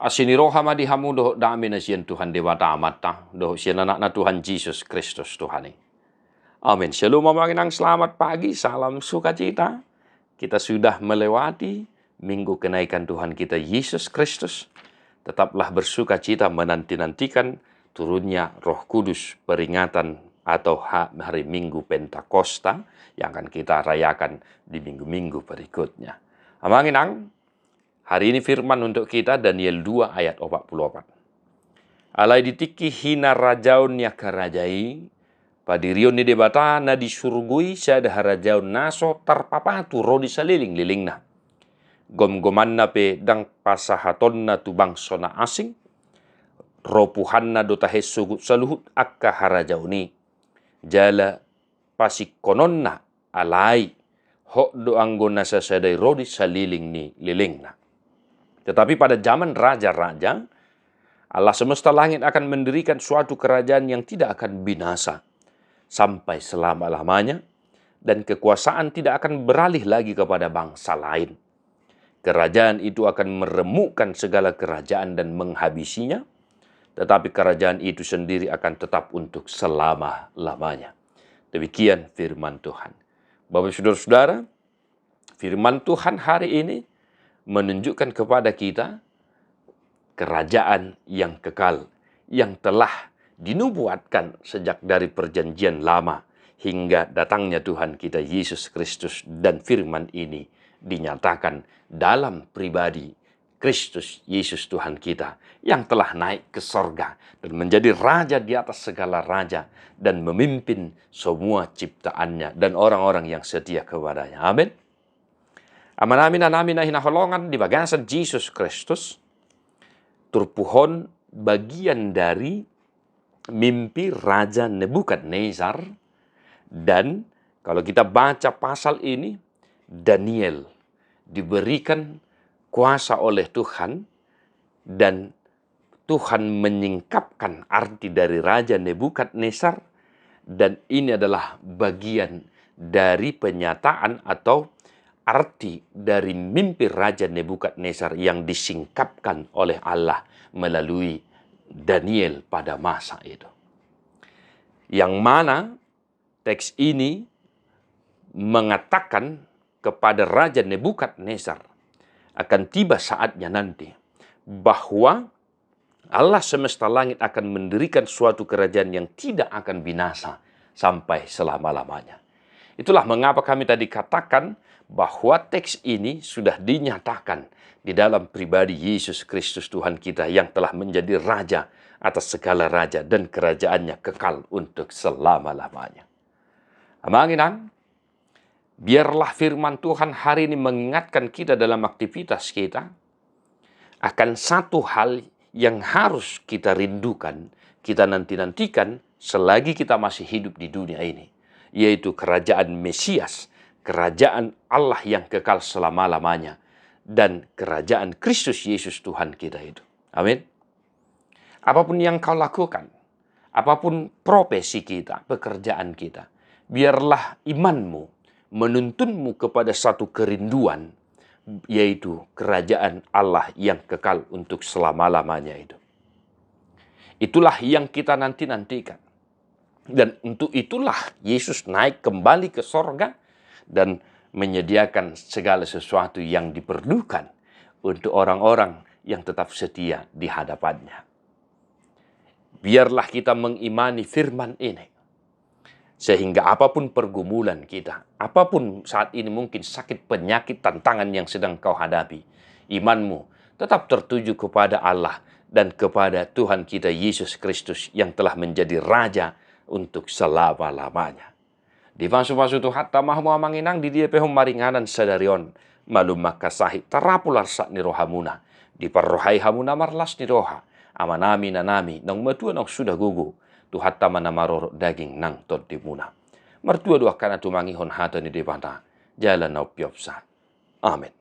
Asini roha madi hamu doh dami na siyan Tuhan dewata amata. Doh siyan anak na Tuhan Yesus Kristus Tuhan. Amin. Shalom mamanginang, selamat pagi, salam sukacita. Kita sudah melewati minggu kenaikan Tuhan kita Yesus Kristus. Tetaplah bersukacita menanti-nantikan turunnya Roh Kudus, peringatan atau hari Minggu Pentakosta yang akan kita rayakan di minggu-minggu berikutnya. Amanginang, hari ini firman untuk kita Daniel 2 ayat 44. Alai ditiki hina rajaun ya kerajai, padirion ni debata na disurgui sada harajaun naso tarpapatu rodi saliling-liling na. Gom-goman na pe dang pasahaton na tubang sona asing, ropuhan na dotahe sugut saluhut akka harajaun ni. Jala pasikonon na alai, hok doanggo na sasadai rodi saliling ni liling na. Tetapi pada zaman raja-raja, Allah semesta langit akan mendirikan suatu kerajaan yang tidak akan binasa sampai selama-lamanya, dan kekuasaan tidak akan beralih lagi kepada bangsa lain. Kerajaan itu akan meremukkan segala kerajaan dan menghabisinya, tetapi kerajaan itu sendiri akan tetap untuk selama-lamanya. Demikian firman Tuhan. Bapak saudara-saudara, firman Tuhan hari ini menunjukkan kepada kita kerajaan yang kekal, yang telah dinubuatkan sejak dari perjanjian lama hingga datangnya Tuhan kita Yesus Kristus, dan firman ini dinyatakan dalam pribadi Kristus Yesus Tuhan kita yang telah naik ke sorga dan menjadi raja di atas segala raja dan memimpin semua ciptaannya dan orang-orang yang setia kepadanya. Amin. Amin na hinaholongan di bagasan Yesus Kristus turpuhon bagian dari mimpi Raja Nebukadnezar, dan kalau kita baca pasal ini, Daniel diberikan kuasa oleh Tuhan dan Tuhan menyingkapkan arti dari Raja Nebukadnezar, dan ini adalah bagian dari penyataan atau arti dari mimpi Raja Nebukadnezar yang disingkapkan oleh Allah melalui Daniel pada masa itu. Yang mana teks ini mengatakan kepada Raja Nebukadnezar akan tiba saatnya nanti bahwa Allah semesta langit akan mendirikan suatu kerajaan yang tidak akan binasa sampai selama-lamanya. Itulah mengapa kami tadi katakan bahwa teks ini sudah dinyatakan di dalam pribadi Yesus Kristus Tuhan kita yang telah menjadi raja atas segala raja dan kerajaannya kekal untuk selama-lamanya. Amanginang, biarlah firman Tuhan hari ini mengingatkan kita dalam aktivitas kita akan satu hal yang harus kita rindukan, kita nanti-nantikan selagi kita masih hidup di dunia ini, yaitu kerajaan Mesias, kerajaan Allah yang kekal selama-lamanya, dan kerajaan Kristus Yesus Tuhan kita itu. Amin. Apapun yang kau lakukan, apapun profesi kita, pekerjaan kita, biarlah imanmu menuntunmu kepada satu kerinduan, yaitu kerajaan Allah yang kekal untuk selama-lamanya itu. Itulah yang kita nanti-nantikan. Dan untuk itulah Yesus naik kembali ke sorga dan menyediakan segala sesuatu yang diperlukan untuk orang-orang yang tetap setia di hadapannya. Biarlah kita mengimani firman ini, sehingga apapun pergumulan kita, apapun saat ini mungkin sakit, penyakit, tantangan yang sedang kau hadapi, imanmu tetap tertuju kepada Allah dan kepada Tuhan kita Yesus Kristus yang telah menjadi Raja untuk selama-lamanya. Di pasu-pasu tu hatta mahmu amanginang di dia pehum maringanan sadarion malum makasahi tarapular sak ni rohamuna di parrohai hamuna marlas ni roha amanami nanami nang matua nang sudah gugu tu hatta manamaroro daging nang tot di muna mertua dua kana tu mangihon hata ni debata jalan nau piopsa. Amin.